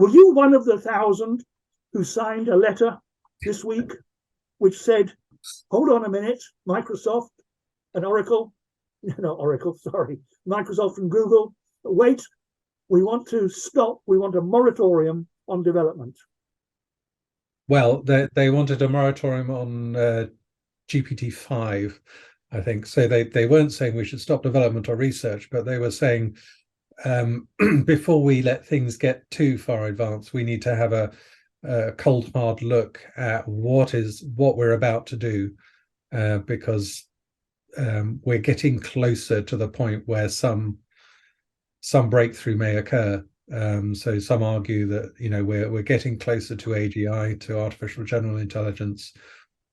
Were you one of the 1,000 who signed a letter this week which said, hold on a minute, Microsoft and Oracle, not Oracle, sorry, Microsoft and Google, wait, we want to stop, we want a moratorium on development? Well, they wanted a moratorium on GPT-5, I think. So they weren't saying we should stop development or research, but they were saying before we let things get too far advanced, we need to have a cold hard look at what we're about to do, because we're getting closer to the point where some breakthrough may occur. So some argue that we're getting closer to AGI, to artificial general intelligence.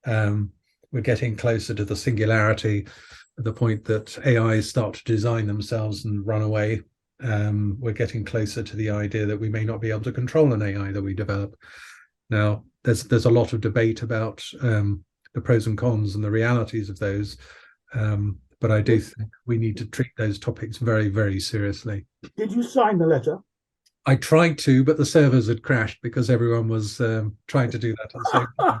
We're getting closer to the singularity, at the point that AIs start to design themselves and run away. We're getting closer to the idea that we may not be able to control an AI that we develop. Now, there's a lot of debate about the pros and cons and the realities of those, but I do think we need to treat those topics very, very seriously. Did you sign the letter? I tried to, but the servers had crashed because everyone was trying to do that at the same time.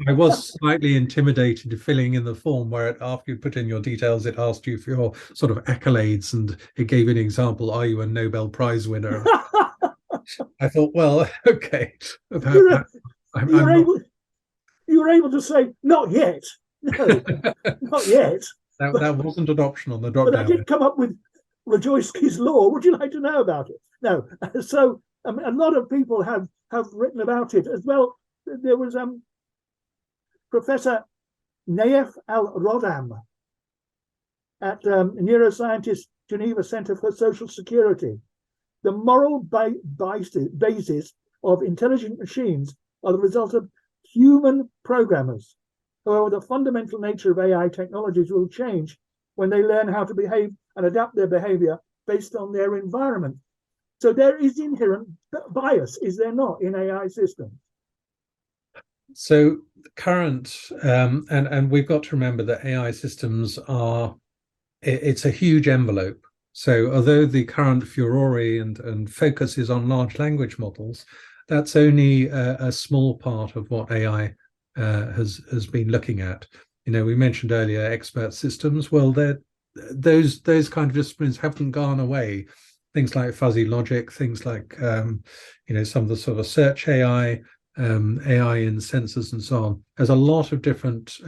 I was slightly intimidated filling in the form where after you put in your details, it asked you for your sort of accolades, and it gave an example. Are you a Nobel Prize winner? I thought, well, okay. You were able to say, not yet. No, not yet. That wasn't an option on the drop down. But I did come up with Rogoyski's law. Would you like to know about it? No. So a lot of people have written about it as well. There was Professor Naif Al-Rodham at Neuroscientist Geneva Center for Social Security. The moral basis of intelligent machines are the result of human programmers. However, the fundamental nature of AI technologies will change when they learn how to behave and adapt their behavior based on their environment. So there is inherent bias, is there not, in AI systems? So current, and we've got to remember that AI systems it's a huge envelope. So although the current furore and focus is on large language models, that's only a small part of what AI has been looking at. We mentioned earlier expert systems. Well, those kind of disciplines haven't gone away. Things like fuzzy logic, things like some of the sort of search AI, AI in sensors and so on. There's a lot of different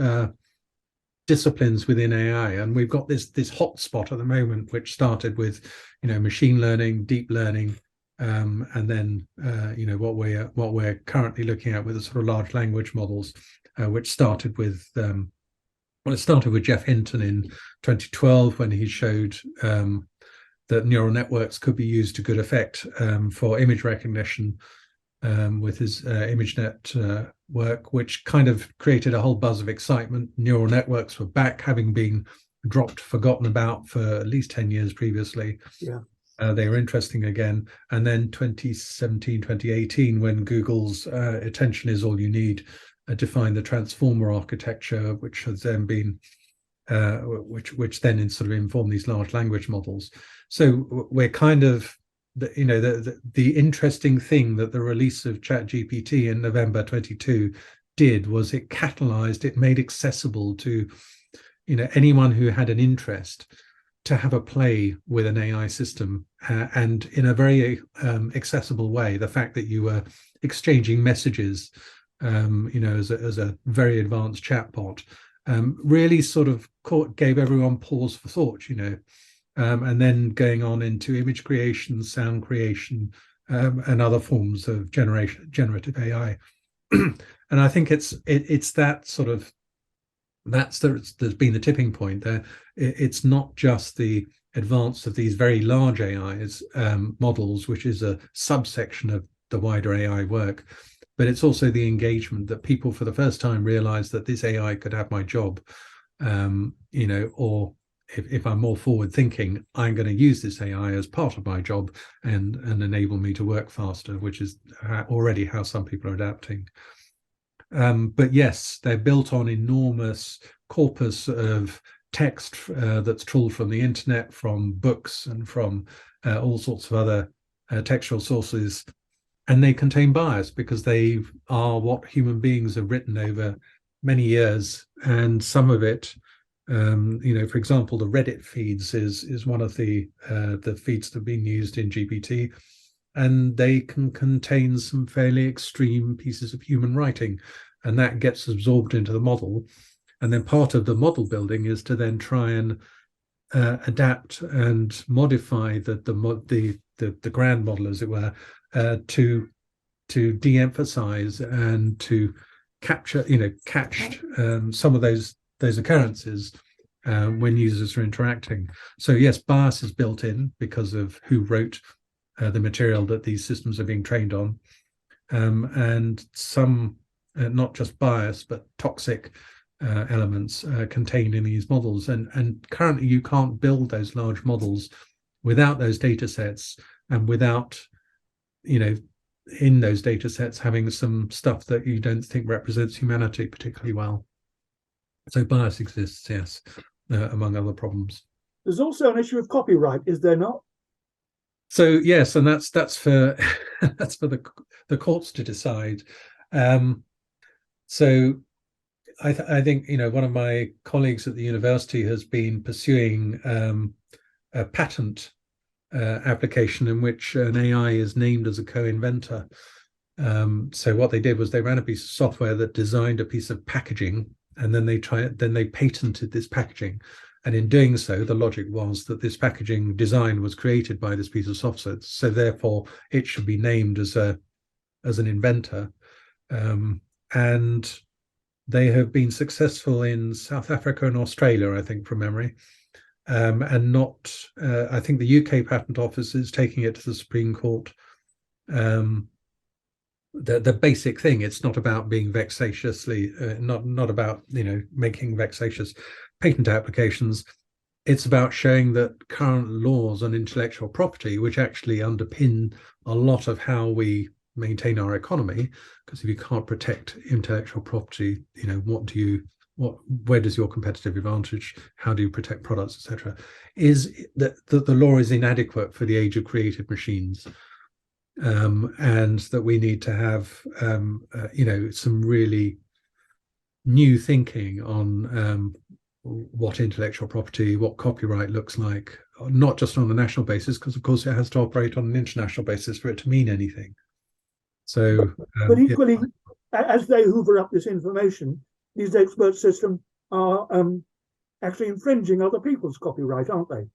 disciplines within AI, and we've got this hotspot at the moment, which started with machine learning, deep learning, and then what we're currently looking at with the sort of large language models, which started with it started with Jeff Hinton in 2012 when he showed that neural networks could be used to good effect for image recognition with his ImageNet work, which kind of created a whole buzz of excitement. Neural networks were back, having been dropped, forgotten about for at least 10 years previously. Yeah. They were interesting again. And then 2017, 2018, when Google's attention is all you need, defined the transformer architecture, which has then been, which then sort of informed these large language models. So we're kind of, the interesting thing that the release of ChatGPT in November 22 did was it catalyzed, it made accessible to, anyone who had an interest to have a play with an AI system, and in a very accessible way. The fact that you were exchanging messages, as a very advanced chatbot, really sort of gave everyone pause for thought, and then going on into image creation, sound creation, and other forms of generative AI. And I think it's that sort of, there's been the tipping point there. It's not just the advance of these very large AIs models, which is a subsection of the wider AI work, but it's also the engagement that people for the first time realize that this AI could have my job, or if I'm more forward thinking, I'm going to use this AI as part of my job and enable me to work faster, which is already how some people are adapting. But yes, they're built on enormous corpus of text that's trawled from the internet, from books, and from all sorts of other textual sources. and they contain bias because they are what human beings have written over many years, and some of it, for example, the Reddit feeds is one of the feeds that have been used in GPT, and they can contain some fairly extreme pieces of human writing, and that gets absorbed into the model. And then part of the model building is to then try and adapt and modify the grand model, as it were, to de-emphasize and to catch some of those occurrences when users are interacting. So yes, bias is built in because of who wrote the material that these systems are being trained on, and some not just bias but toxic elements contained in these models. And currently you can't build those large models without those data sets, and without, in those data sets having some stuff that you don't think represents humanity particularly well. So bias exists, yes, among other problems. There's also an issue of copyright, is there not? So yes, and that's for that's for the courts to decide. So I think one of my colleagues at the university has been pursuing a patent application in which an AI is named as a co-inventor. So what they did was they ran a piece of software that designed a piece of packaging, and then they patented this packaging. And in doing so, the logic was that this packaging design was created by this piece of software, so therefore it should be named as an inventor. And they have been successful in South Africa and Australia, I think, from memory. And not, I think the UK Patent Office is taking it to the Supreme Court. The basic thing, it's not about being vexatiously, not about making vexatious patent applications. It's about showing that current laws on intellectual property, which actually underpin a lot of how we maintain our economy, because if you can't protect intellectual property, where does your competitive advantage? How do you protect products, etc.? Is that the law is inadequate for the age of creative machines, and that we need to have some really new thinking on what intellectual property, what copyright looks like, not just on a national basis, because of course it has to operate on an international basis for it to mean anything. So, but equally, as they hoover up this information, these expert systems are actually infringing other people's copyright, aren't they?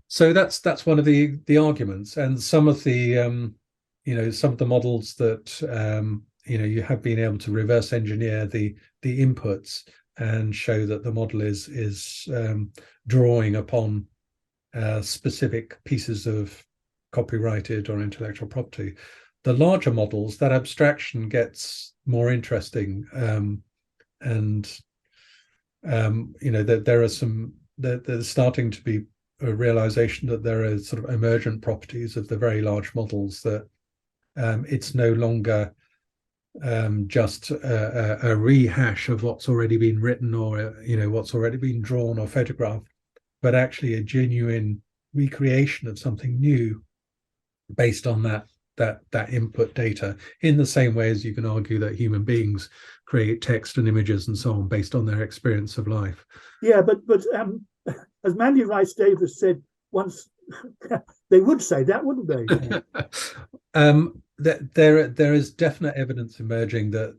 So that's one of the arguments, and some of the some of the models that you have been able to reverse engineer the inputs and show that the model is drawing upon specific pieces of copyrighted or intellectual property. The larger models, that abstraction gets more interesting, and there's starting to be a realization that there are sort of emergent properties of the very large models, that it's no longer just a rehash of what's already been written, or what's already been drawn or photographed, but actually a genuine recreation of something new based on that input data, in the same way as you can argue that human beings create text and images and so on based on their experience of life. Yeah, but as Mandy Rice Davis said once, they would say that, wouldn't they? There is definite evidence emerging that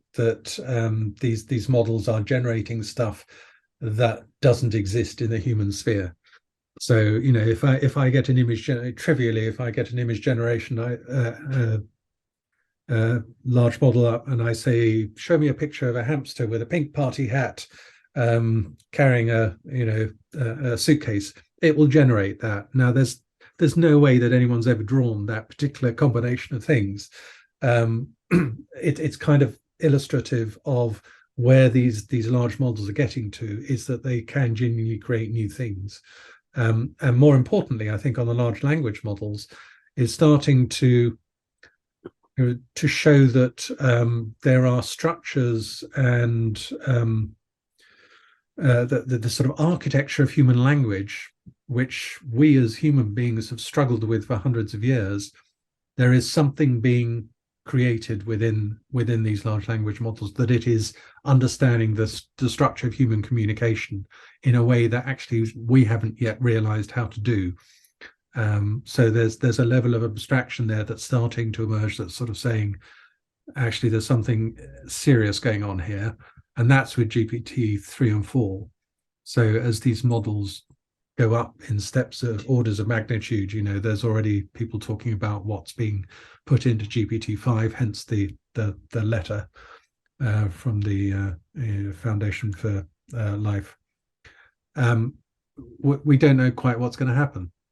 these models are generating stuff that doesn't exist in the human sphere. So if I get an image, trivially, if I get an image generation large model up, and I say, show me a picture of a hamster with a pink party hat carrying a suitcase, it will generate that. Now there's no way that anyone's ever drawn that particular combination of things. It's kind of illustrative of where these large models are getting to, is that they can genuinely create new things. And more importantly, I think on the large language models, is starting to show that there are structures and the sort of architecture of human language, which we as human beings have struggled with for hundreds of years, there is something being created within these large language models, that it is understanding the structure of human communication in a way that actually we haven't yet realized how to do. So there's a level of abstraction there that's starting to emerge, that's sort of saying, actually, there's something serious going on here. And that's with GPT-3 and 4. So as these models go up in steps of orders of magnitude, there's already people talking about what's being put into GPT-5, hence the letter from the Foundation for Life. We don't know quite what's going to happen.